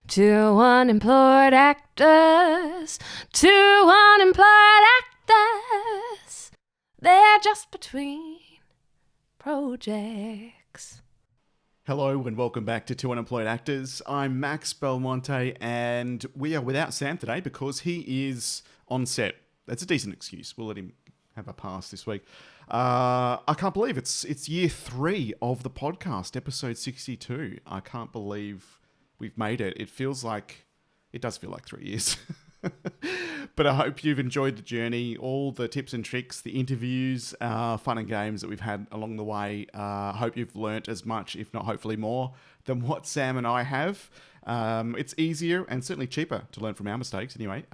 Two unemployed actors, two unemployed actors. They're just between projects. Hello and welcome back to Two Unemployed Actors. I'm Max Belmonte and we are without Sam today because he is on set. That's a decent excuse. We'll let him have a pass this week. I can't believe it's year 3 of the podcast, episode 62. I can't believe we've made it. It does feel like 3 years. But I hope you've enjoyed the journey, all the tips and tricks, the interviews, fun and games that we've had along the way. I hope you've learnt as much, if not hopefully more, than what Sam and I have. It's easier and certainly cheaper to learn from our mistakes anyway.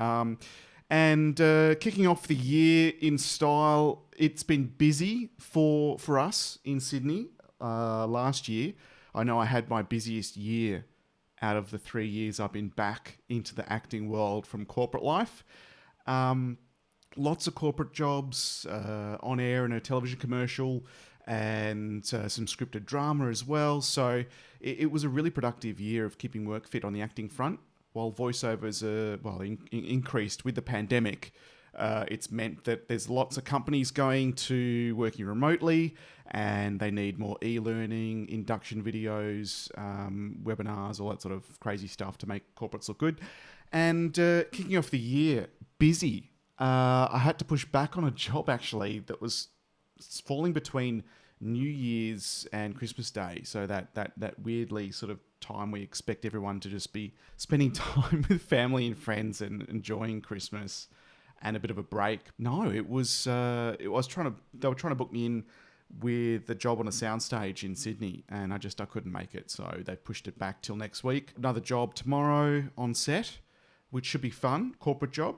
And kicking off the year in style, it's been busy for us in Sydney last year. I know I had my busiest year out of the 3 years I've been back into the acting world from corporate life. Lots of corporate jobs, on air in a television commercial, and some scripted drama as well. So it was a really productive year of keeping work fit on the acting front. While voiceovers increased with the pandemic, it's meant that there's lots of companies going to working remotely, and they need more e-learning, induction videos, webinars, all that sort of crazy stuff to make corporates look good. And kicking off the year, busy. I had to push back on a job actually that was falling between New Year's and Christmas Day. So that weirdly sort of time we expect everyone to just be spending time with family and friends and enjoying Christmas and a bit of a break. No, they were trying to book me in with a job on a soundstage in Sydney, and I couldn't make it. So they pushed it back till next week. Another job tomorrow on set, which should be fun, corporate job.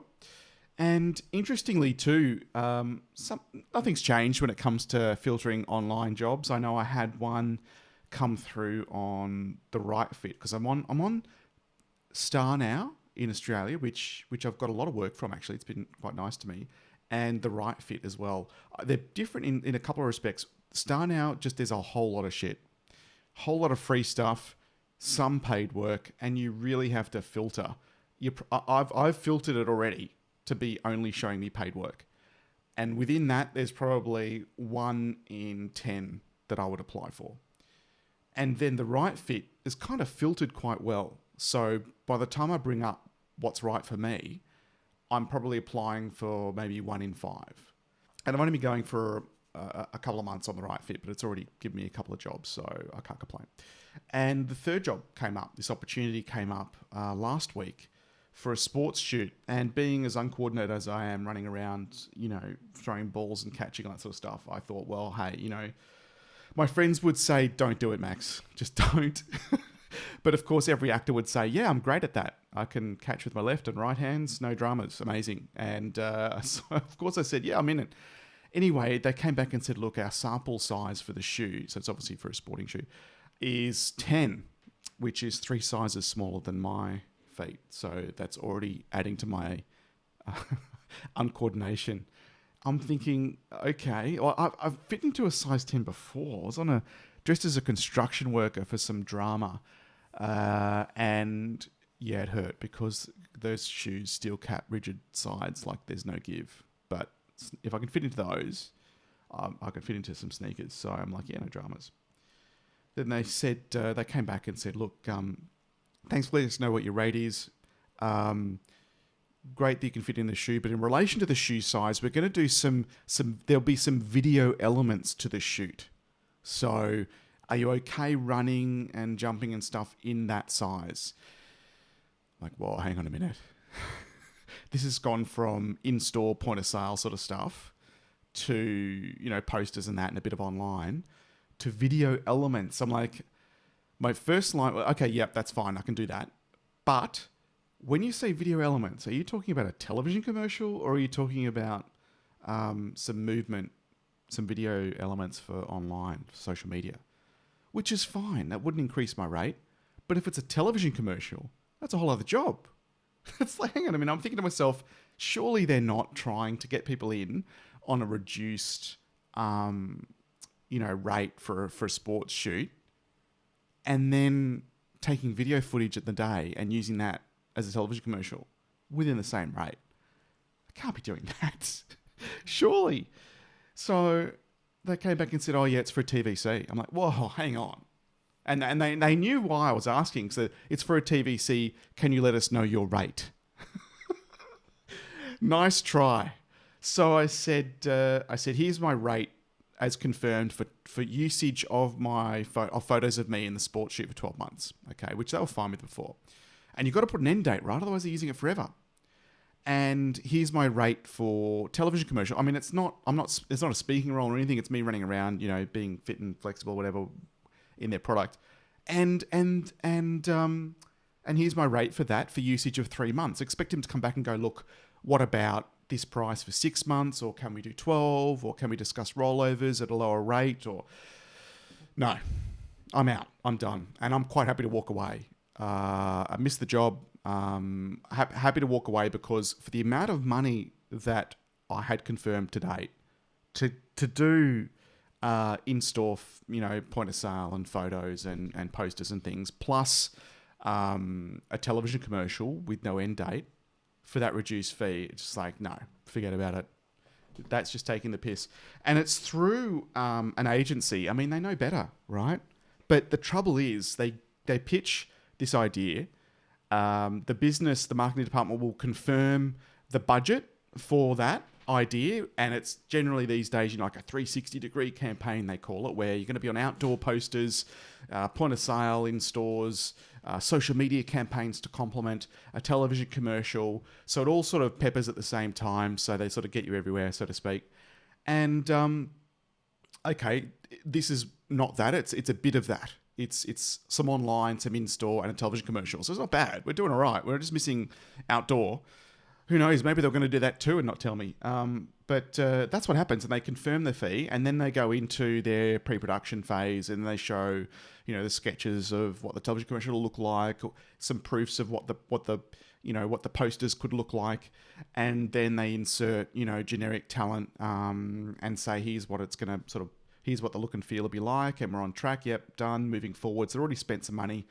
And interestingly too, nothing's changed when it comes to filtering online jobs. I know I had one come through on the right fit because I'm on StarNow in Australia, which I've got a lot of work from actually. It's been quite nice to me, and the right fit as well. They're different in a couple of respects. StarNow, just there's a whole lot of shit, whole lot of free stuff, some paid work, and you really have to filter. I've filtered it already to be only showing me paid work. And within that, there's probably 1 in 10 that I would apply for. And then the right fit is kind of filtered quite well. So by the time I bring up what's right for me, I'm probably applying for maybe 1 in 5. And I've only been going for a couple of months on the right fit, but it's already given me a couple of jobs, so I can't complain. And the third job came up, this opportunity came up last week for a sports shoot, and being as uncoordinated as I am running around, throwing balls and catching all that sort of stuff, I thought, well, hey, my friends would say, don't do it, Max, just don't. But of course, every actor would say, yeah, I'm great at that. I can catch with my left and right hands, no dramas, amazing. And so of course I said, yeah, I'm in it. Anyway, they came back and said, look, our sample size for the shoe, so it's obviously for a sporting shoe, is 10, which is 3 sizes smaller than my feet. So that's already adding to my uncoordination. I'm thinking, okay, well, I've fit into a size 10 before. I was dressed as a construction worker for some drama. And yeah, it hurt because those shoes, steel cap, rigid sides, like there's no give. But if I can fit into those, I can fit into some sneakers. So I'm like, yeah, no dramas. Then they said, they came back and said, look, thanks for letting us know what your rate is. Great that you can fit in the shoe, but in relation to the shoe size, we're going to do there'll be some video elements to the shoot. So are you okay running and jumping and stuff in that size? Like, well, hang on a minute. This has gone from in-store point of sale sort of stuff to, posters and that and a bit of online to video elements. I'm like, my first line, okay, yep, that's fine. I can do that. But when you say video elements, are you talking about a television commercial or are you talking about some movement, some video elements for online, for social media? Which is fine. That wouldn't increase my rate. But if it's a television commercial, that's a whole other job. It's like, hang on a minute. I'm thinking to myself, surely they're not trying to get people in on a reduced, rate for a sports shoot. And then taking video footage at the day and using that as a television commercial within the same rate. I can't be doing that. Surely. So they came back and said, oh, yeah, it's for a TVC. I'm like, whoa, hang on. And they knew why I was asking. So it's for a TVC. Can you let us know your rate? Nice try. So I said, here's my rate as confirmed for usage of my of photos of me in the sports shoot for 12 months. Okay, which they were fine with before. And you've got to put an end date, right? Otherwise they're using it forever. And here's my rate for television commercial. I mean, it's not a speaking role or anything. It's me running around, being fit and flexible, whatever, in their product. And here's my rate for that for usage of 3 months. Expect him to come back and go, look, what about this price for 6 months? Or can we do 12? Or can we discuss rollovers at a lower rate? Or no, I'm out. I'm done. And I'm quite happy to walk away. I missed the job. Happy to walk away because for the amount of money that I had confirmed to date to do in-store, point of sale and photos and posters and things, plus a television commercial with no end date for that reduced fee, it's just like, no, forget about it. That's just taking the piss. And it's through an agency. I mean, they know better, right? But the trouble is they pitch this idea. The marketing department will confirm the budget for that idea. And it's generally these days, like a 360-degree campaign, they call it, where you're going to be on outdoor posters, point of sale in stores, social media campaigns to complement a television commercial. So it all sort of peppers at the same time. So they sort of get you everywhere, so to speak. And, okay, this is not that. It's a bit of that. It's some online, some in-store, and a television commercial. So it's not bad. We're doing all right. We're just missing outdoor. Who knows? Maybe they're going to do that too and not tell me. But that's what happens. And they confirm the fee, and then they go into their pre-production phase, and they show, the sketches of what the television commercial will look like, some proofs of what the posters could look like, and then they insert, generic talent, and say, here's what it's going to here's what the look and feel will be like, and we're on track. Yep, done. Moving forward. So already spent some money.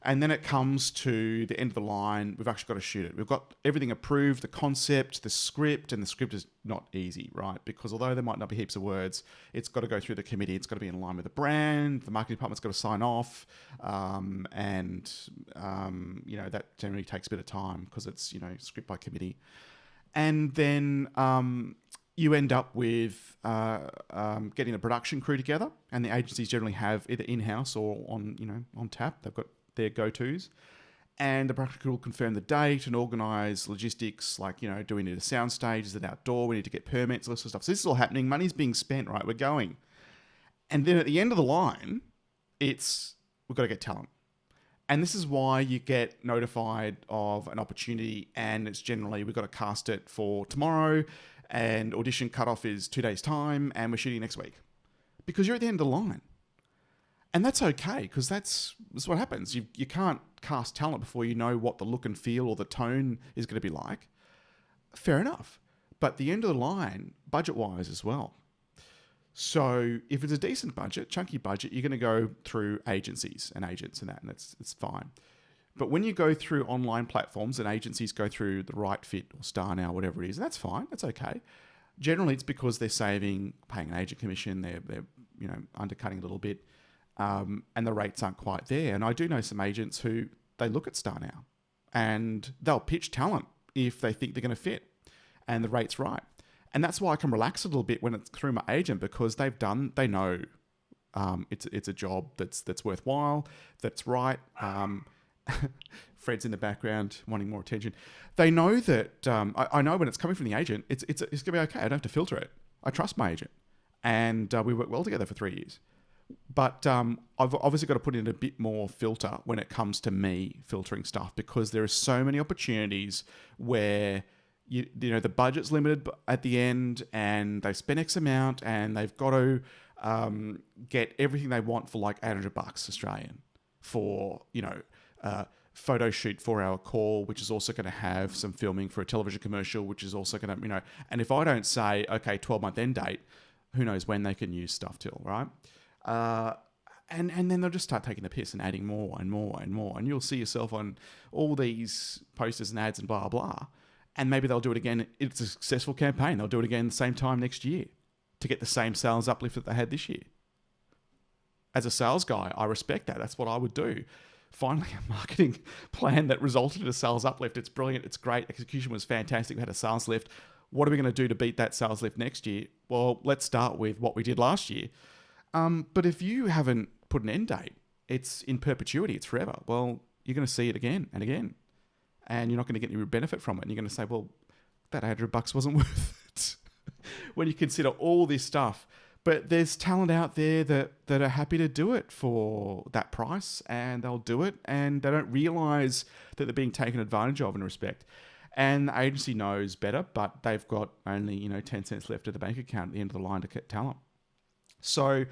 And then it comes to the end of the line. We've actually got to shoot it. We've got everything approved, the concept, the script, and the script is not easy, right? Because although there might not be heaps of words, it's got to go through the committee. It's got to be in line with the brand. The marketing department's got to sign off. That generally takes a bit of time because it's, script by committee. And then you end up with getting a production crew together, and the agencies generally have either in-house or on tap. They've got their go-tos, and the production crew will confirm the date and organise logistics, like, do we need a sound stage? Is it outdoor? We need to get permits, all this sort of stuff. So this is all happening. Money's being spent, right? We're going. And then at the end of the line, we've got to get talent. And this is why you get notified of an opportunity, and it's generally, we've got to cast it for tomorrow, and audition cutoff is 2 days' time, and we're shooting next week. Because you're at the end of the line. And that's okay, because that's what happens. You can't cast talent before you know what the look and feel or the tone is going to be like. Fair enough. But the end of the line, budget-wise as well. So if it's a decent budget, chunky budget, you're going to go through agencies and agents and that, and it's fine. But when you go through online platforms and agencies go through the Right Fit or StarNow, whatever it is, that's fine. That's okay. Generally, it's because they're paying an agent commission. They're undercutting a little bit. And the rates aren't quite there. And I do know some agents who they look at StarNow and they'll pitch talent if they think they're going to fit and the rate's right. And that's why I can relax a little bit when it's through my agent, because they know it's a job that's worthwhile, that's right. Fred's in the background wanting more attention. They know that I know when it's coming from the agent, it's going to be okay. I don't have to filter it. I trust my agent, and we work well together for 3 years. But I've obviously got to put in a bit more filter when it comes to me filtering stuff, because there are so many opportunities where the budget's limited at the end, and they've spent X amount, and they've got to get everything they want for like $800 Australian for photo shoot 4-hour call, which is also going to have some filming for a television commercial, which is also going to and if I don't say, okay, 12-month end date, who knows when they can use stuff till, right? And then they'll just start taking the piss and adding more and more and more. And you'll see yourself on all these posters and ads and blah, blah. And maybe they'll do it again. It's a successful campaign. They'll do it again the same time next year to get the same sales uplift that they had this year. As a sales guy, I respect that. That's what I would do. Finally, a marketing plan that resulted in a sales uplift. It's brilliant. It's great. Execution was fantastic. We had a sales lift. What are we going to do to beat that sales lift next year? Well, let's start with what we did last year. But if you haven't put an end date, it's in perpetuity, it's forever. Well, you're going to see it again and again, and you're not going to get any benefit from it. And you're going to say, well, that $800 wasn't worth it when you consider all this stuff. But there's talent out there that are happy to do it for that price, and they'll do it, and they don't realize that they're being taken advantage of in respect. And the agency knows better, but they've got only 10 cents left at the bank account at the end of the line to get talent. So,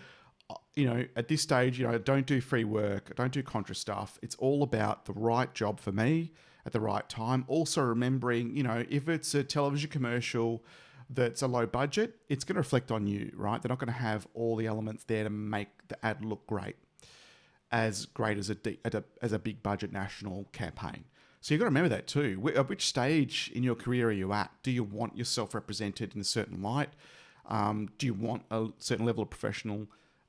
at this stage, don't do free work, don't do contra stuff. It's all about the right job for me at the right time. Also remembering, if it's a television commercial that's a low budget, it's going to reflect on you, right? They're not going to have all the elements there to make the ad look great as a big budget national campaign. So you've got to remember that too. At which stage in your career are you at? Do you want yourself represented in a certain light? Do you want a certain level of professional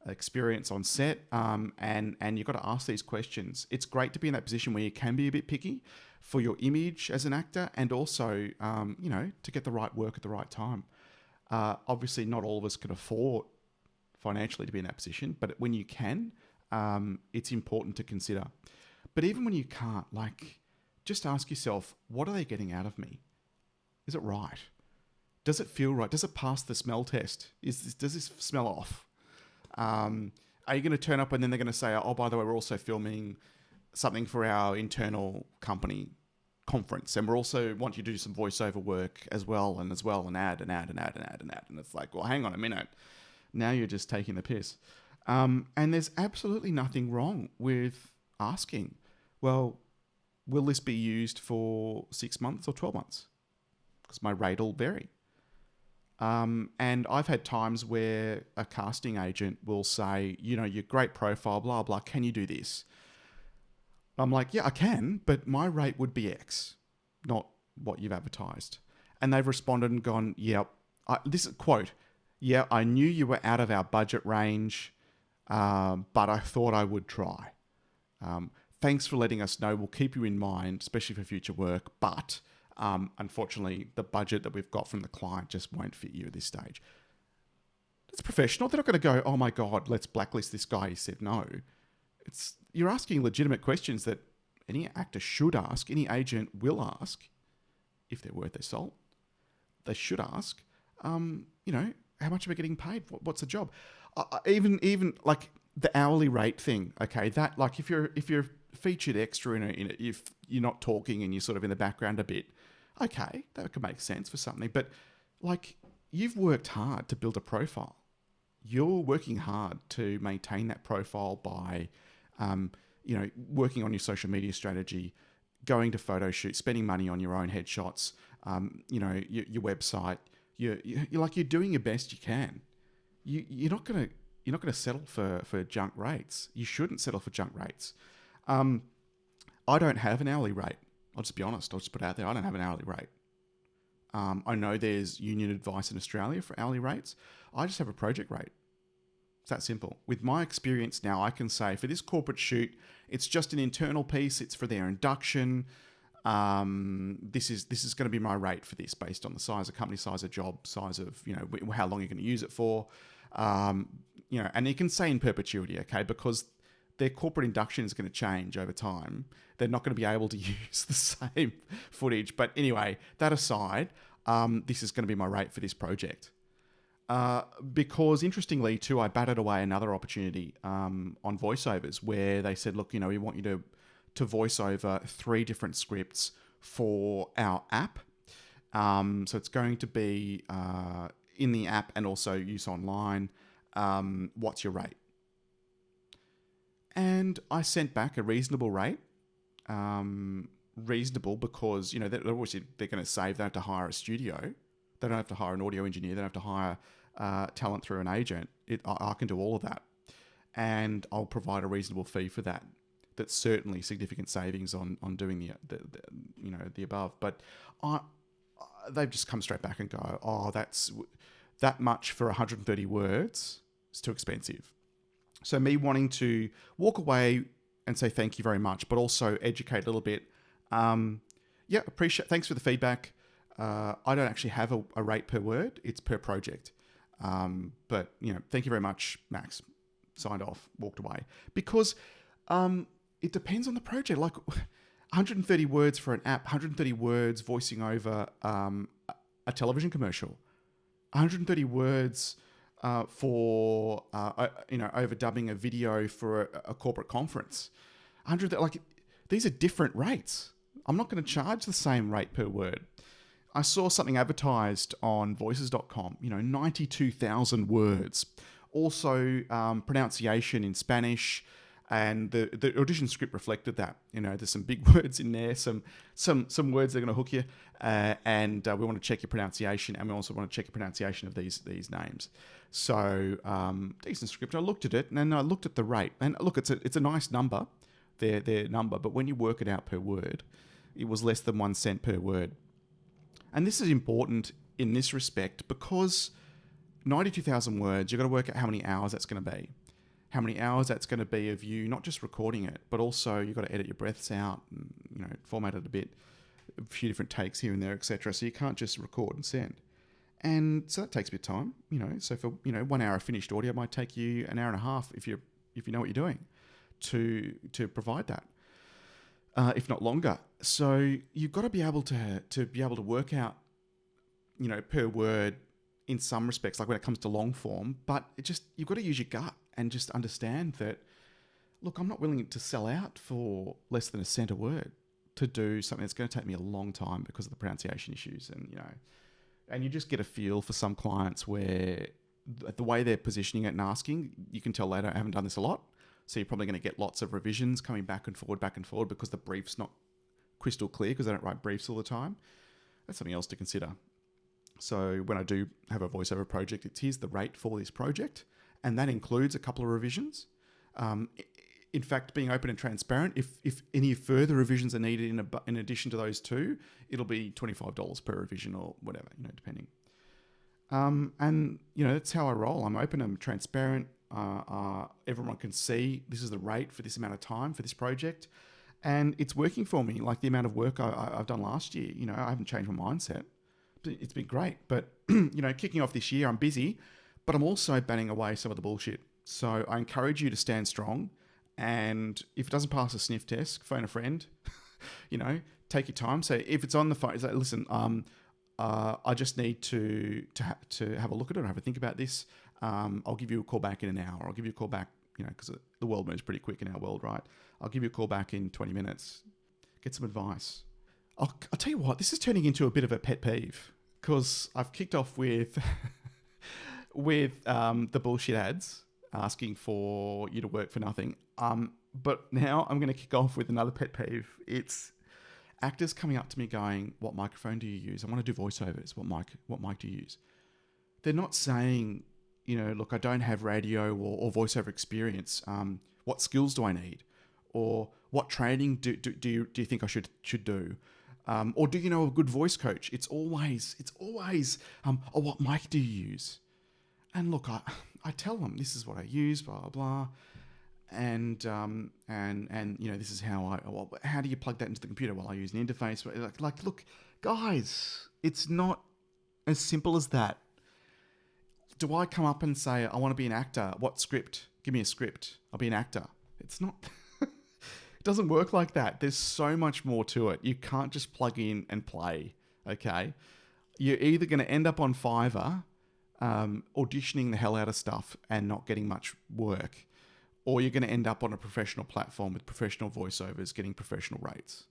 experience on set? And you've got to ask these questions. It's great to be in that position where you can be a bit picky for your image as an actor, and also, to get the right work at the right time. Obviously, not all of us can afford financially to be in that position, but when you can, it's important to consider. But even when you can't, just ask yourself, what are they getting out of me? Is it right? Does it feel right? Does it pass the smell test? Does this smell off? Are you going to turn up and then they're going to say, oh, by the way, we're also filming something for our internal company conference, and we're also want you to do some voiceover work as well, and add. And it's like, well, hang on a minute. Now you're just taking the piss. And there's absolutely nothing wrong with asking, well, will this be used for 6 months or 12 months? Because my rate will vary. And I've had times where a casting agent will say, your great profile, blah, blah, can you do this? I'm like, yeah, I can, but my rate would be X, not what you've advertised. And they've responded and gone, yep, this is a quote, yeah, I knew you were out of our budget range, but I thought I would try. Thanks for letting us know. We'll keep you in mind, especially for future work, but unfortunately, the budget that we've got from the client just won't fit you at this stage. It's professional. They're not going to go, oh my God, let's blacklist this guy. He said no. You're asking legitimate questions that any actor should ask, any agent will ask, if they're worth their salt. They should ask, how much am I getting paid? What's the job? Even like the hourly rate thing. Okay, that if you're featured extra if you're not talking and you're sort of in the background a bit, okay, that could make sense for something. But you've worked hard to build a profile. You're working hard to maintain that profile by, working on your social media strategy, going to photo shoots, spending money on your own headshots, your website. You're doing your best you can. You're not gonna settle for junk rates. You shouldn't settle for junk rates. I don't have an hourly rate. I'll just be honest. I'll just put it out there. I don't have an hourly rate. I know there's union advice in Australia for hourly rates. I just have a project rate. It's that simple. With my experience now, I can say for this corporate shoot, it's just an internal piece. It's for their induction. This is going to be my rate for this based on the size of company, size of job, size of, how long you're going to use it for. And you can say in perpetuity, okay, because their corporate induction is going to change over time. They're not going to be able to use the same footage. But anyway, that aside, this is going to be my rate for this project. Because interestingly too, I batted away another opportunity on voiceovers where they said, look, we want you to voice over 3 different scripts for our app. So it's going to be in the app and also use online. What's your rate? And I sent back a reasonable rate. Reasonable because, they're going to save. They don't have to hire a studio. They don't have to hire an audio engineer. They don't have to hire talent through an agent. I can do all of that. and I'll provide a reasonable fee for that. That's certainly significant savings on doing the above. But they've just come straight back and go, oh, that's that much for 130 words. It's too expensive. So me wanting to walk away and say thank you very much, but also educate a little bit. Thanks for the feedback. I don't actually have a rate per word. It's per project. But, thank you very much, Max. Signed off, walked away. Because it depends on the project. Like 130 words for an app, 130 words voicing over a television commercial, 130 words for overdubbing a video for a corporate conference. 100, these are different rates. I'm not going to charge the same rate per word. I saw something advertised on voices.com, 92,000 words. Also pronunciation in Spanish, and the audition script reflected that. There's some big words in there, some words that are going to hook you, and we want to check your pronunciation, and we also want to check your pronunciation of these names. So decent script. I looked at it, and then I looked at the rate, and look, it's a nice number, their number, but when you work it out per word, it was less than 1 cent per word. And this is important in this respect because 92,000 words, you've got to work out how many hours that's going to be. How many hours that's going to be of you not just recording it, but also you've got to edit your breaths out and, format it a bit, a few different takes here and there, etc. So you can't just record and send. And so that takes a bit of time, So for, 1 hour of finished audio might take you an hour and a half if you know what you're doing to provide that. If not longer. So you've got to be able to work out, per word in some respects, like when it comes to long form, but you've got to use your gut and just understand that, look, I'm not willing to sell out for less than 1 cent a word to do something that's going to take me a long time because of the pronunciation issues. And you just get a feel for some clients where the way they're positioning it and asking, you can tell they haven't done this a lot. So you're probably going to get lots of revisions coming back and forward because the brief's not crystal clear because they don't write briefs all the time. That's something else to consider. So when I do have a voiceover project, here's the rate for this project, and that includes a couple of revisions. In fact, being open and transparent, if any further revisions are needed in addition to those two, it'll be $25 per revision or whatever, depending. And that's how I roll. I'm open, I'm transparent. Everyone can see this is the rate for this amount of time for this project, and it's working for me. Like the amount of work I've done last year, I haven't changed my mindset. It's been great, but kicking off this year, I'm busy, but I'm also batting away some of the bullshit. So I encourage you to stand strong, and if it doesn't pass a sniff test, phone a friend. Take your time. So if it's on the phone, say, listen, I just need to have a look at it, or have a think about this. I'll give you a call back in an hour. I'll give you a call back, because the world moves pretty quick in our world, right? I'll give you a call back in 20 minutes. Get some advice. I'll tell you what, this is turning into a bit of a pet peeve because I've kicked off with the bullshit ads asking for you to work for nothing. But now I'm going to kick off with another pet peeve. It's actors coming up to me going, "What microphone do you use? I want to do voiceovers. What mic do you use?" They're not saying, look, I don't have radio or voiceover experience. What skills do I need? Or what training do you think I should do? Or do you know a good voice coach? It's always, oh, what mic do you use? And look, I tell them this is what I use, blah, blah, blah. And this is how do you plug that into the computer? Well, I use an interface. Like, look, guys, it's not as simple as that. Do I come up and say, I want to be an actor? What script? Give me a script. I'll be an actor. It's not, it doesn't work like that. There's so much more to it. You can't just plug in and play, okay? You're either going to end up on Fiverr, auditioning the hell out of stuff and not getting much work, or you're going to end up on a professional platform with professional voiceovers getting professional rates.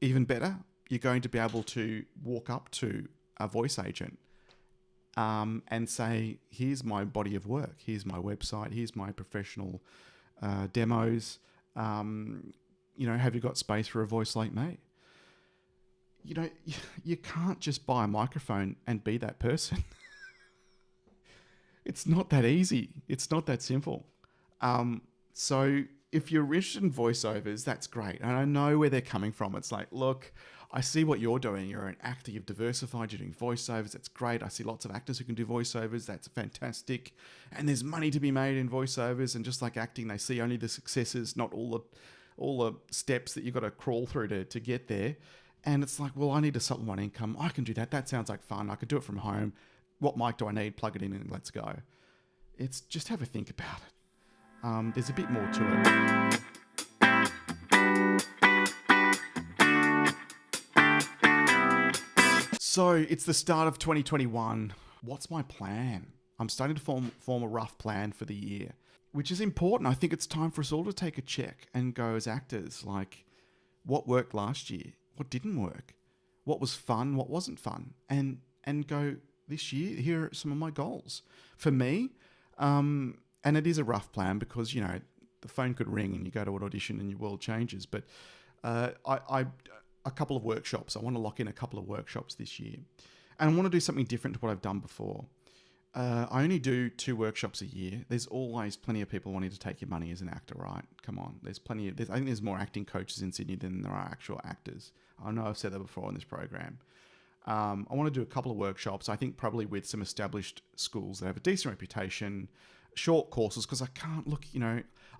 Even better, you're going to be able to walk up to a voice agent and say, here's my body of work, here's my website, here's my professional demos. Have you got space for a voice like me? You can't just buy a microphone and be that person. It's not that easy. It's not that simple. So if you're interested in voiceovers, that's great. And I know where they're coming from. It's like, look, I see what you're doing. You're an actor, you've diversified, you're doing voiceovers. That's great. I see lots of actors who can do voiceovers. That's fantastic. And there's money to be made in voiceovers. And just like acting, they see only the successes, not all the steps that you've got to crawl through to get there. And it's like, well, I need to supplement my income. I can do that. That sounds like fun. I could do it from home. What mic do I need? Plug it in and let's go. It's just have a think about it. There's a bit more to it. So it's the start of 2021. What's my plan? I'm starting to form a rough plan for the year, which is important. I think it's time for us all to take a check and go as actors, like what worked last year, what didn't work, what was fun, what wasn't fun, and go this year, here are some of my goals. For me, and it is a rough plan because, the phone could ring and you go to an audition and your world changes. But a couple of workshops. I want to lock in a couple of workshops this year. And I want to do something different to what I've done before. I only do 2 workshops a year. There's always plenty of people wanting to take your money as an actor, right? Come on. I think there's more acting coaches in Sydney than there are actual actors. I know I've said that before on this program. I want to do a couple of workshops, I think probably with some established schools that have a decent reputation, short courses, because I can't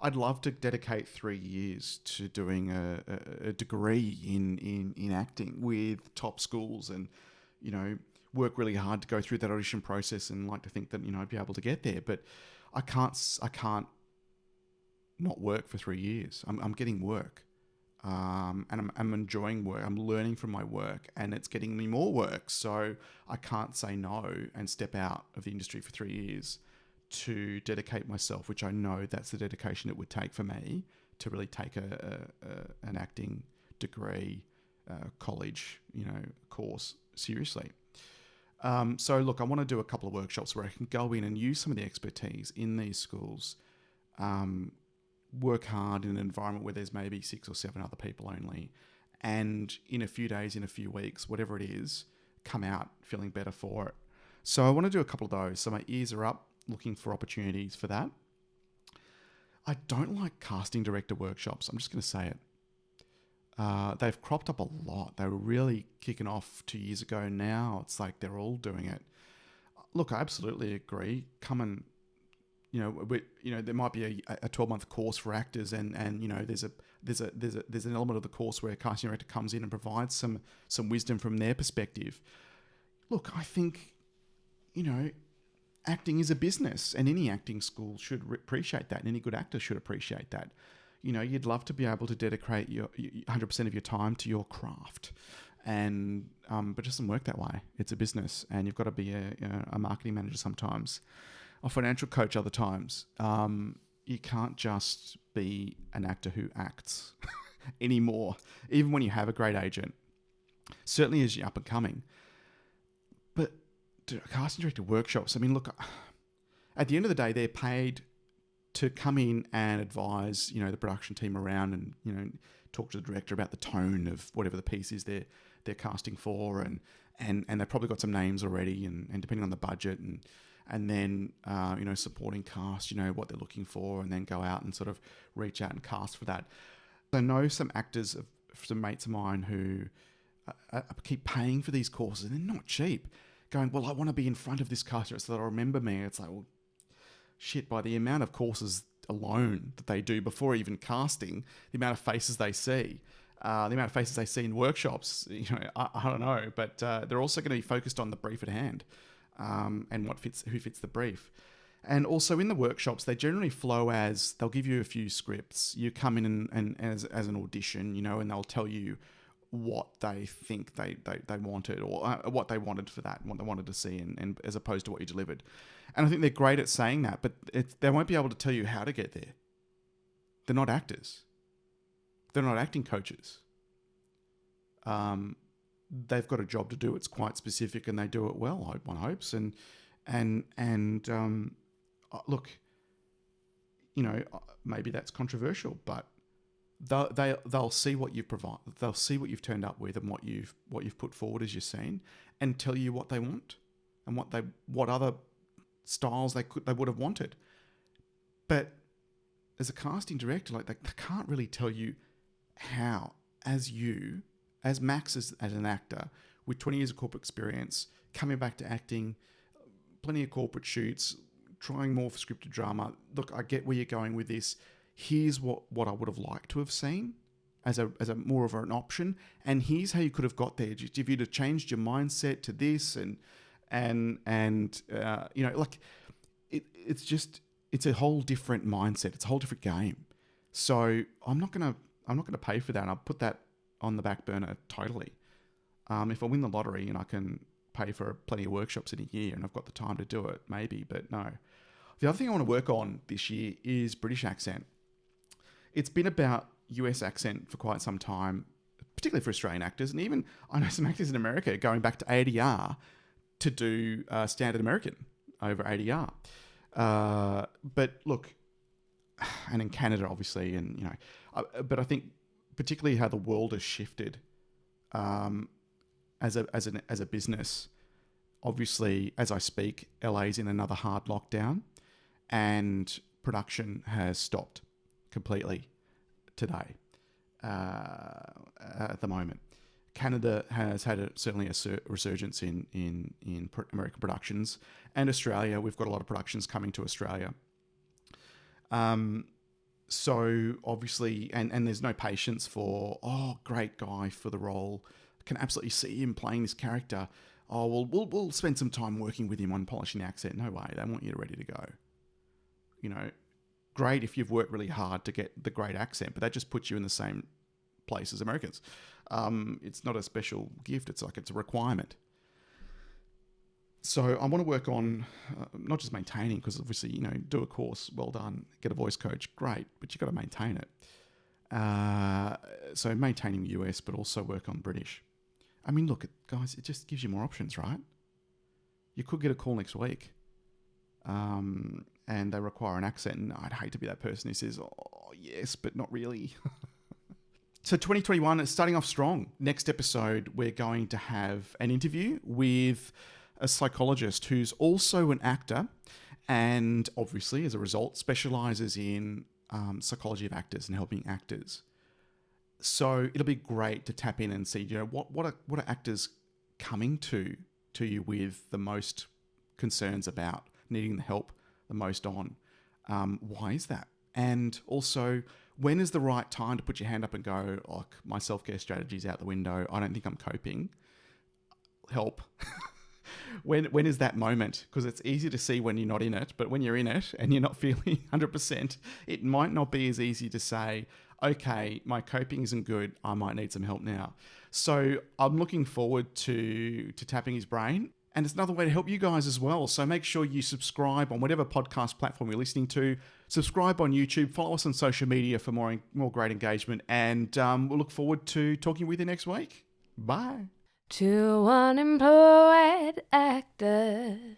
I'd love to dedicate 3 years to doing a degree in acting with top schools and, work really hard to go through that audition process and like to think that, I'd be able to get there. But I can't not work for 3 years. I'm getting work. And I'm enjoying work. I'm learning from my work and it's getting me more work. So I can't say no and step out of the industry for 3 years to dedicate myself, which I know that's the dedication it would take for me to really take an acting degree, college, course seriously. So look, I want to do a couple of workshops where I can go in and use some of the expertise in these schools, work hard in an environment where there's maybe 6 or 7 other people only, and in a few days, in a few weeks, whatever it is, come out feeling better for it. So I want to do a couple of those. So my ears are up, looking for opportunities for that. I don't like casting director workshops. I'm just going to say it. They've cropped up a lot. They were really kicking off 2 years ago. Now it's like they're all doing it. Look, I absolutely agree. Come and there might be a 12-month course for actors, and there's an element of the course where a casting director comes in and provides some wisdom from their perspective. Look, I think acting is a business, and any acting school should appreciate that, and any good actor should appreciate that. You'd love to be able to dedicate your 100% of your time to your craft, and but it doesn't work that way. It's a business, and you've got to be a marketing manager sometimes, a financial coach other times. You can't just be an actor who acts anymore, even when you have a great agent. Certainly as you're up and coming. But casting director workshops, I mean, look, at the end of the day, they're paid to come in and advise, the production team around and, talk to the director about the tone of whatever the piece is they're casting for, and they've probably got some names already, and depending on the budget and then, supporting cast, what they're looking for, and then go out and sort of reach out and cast for that. I know some actors, some mates of mine who keep paying for these courses, and they're not cheap, going, well, I want to be in front of this caster so they'll remember me. It's like, well, shit, by the amount of courses alone that they do before even casting, the amount of faces they see, in workshops, I don't know, but they're also going to be focused on the brief at hand, and who fits the brief. And also in the workshops, they generally flow as they'll give you a few scripts. You come in and as an audition, and they'll tell you what they think they wanted, or what they wanted for that, what they wanted to see, and as opposed to what you delivered. And I think they're great at saying that, but they won't be able to tell you how to get there. They're not actors. They're not acting coaches. They've got a job to do. It's quite specific, and they do it well, one hopes. And look, maybe that's controversial, but they'll see what you've provided. They'll see what you've turned up with and what you've put forward as your scene, and tell you what they want and what other styles they would have wanted. But as a casting director, like they can't really tell you how, as Max as an actor with 20 years of corporate experience, coming back to acting, plenty of corporate shoots, trying more for scripted drama. Look, I get where you're going with this. Here's what I would have liked to have seen as a more of an option, and here's how you could have got there. If you'd have changed your mindset to this, and like it's a whole different mindset. It's a whole different game. So I'm not gonna pay for that. And I'll put that on the back burner totally. If I win the lottery and I can pay for plenty of workshops in a year and I've got the time to do it, maybe, but no. The other thing I want to work on this year is British accent. It's been about US accent for quite some time, particularly for Australian actors. And even I know some actors in America going back to ADR to do standard American over ADR. But look, and in Canada, obviously, and but I think particularly how the world has shifted as a business. Obviously, as I speak, LA's in another hard lockdown, and production has stopped completely today. At the moment, Canada has had certainly a resurgence in American productions, and Australia. We've got a lot of productions coming to Australia. So obviously, and there's no patience for, oh, great guy for the role. I can absolutely see him playing this character. Oh, well, we'll spend some time working with him on polishing the accent. No way. They want you ready to go. Great if you've worked really hard to get the great accent, but that just puts you in the same place as Americans. It's not a special gift. It's a requirement. So I want to work on not just maintaining, because obviously, do a course, well done, get a voice coach, great, but you've got to maintain it. So maintaining US, but also work on British. I mean, look, guys, it just gives you more options, right? You could get a call next week and they require an accent, and I'd hate to be that person who says, oh, yes, but not really. So 2021 is starting off strong. Next episode, we're going to have an interview with a psychologist who's also an actor, and obviously, as a result, specialises in psychology of actors and helping actors. So it'll be great to tap in and see, what are actors coming to you with the most concerns about, needing the help the most on. Why is that? And also, when is the right time to put your hand up and go, oh, my self-care strategy's out the window, I don't think I'm coping. Help. When is that moment? Because it's easy to see when you're not in it, but when you're in it and you're not feeling 100%, it might not be as easy to say, okay, my coping isn't good, I might need some help now. So I'm looking forward to tapping his brain. And it's another way to help you guys as well. So make sure you subscribe on whatever podcast platform you're listening to. Subscribe on YouTube. Follow us on social media for more great engagement. And we'll look forward to talking with you next week. Bye. To unemployed actors.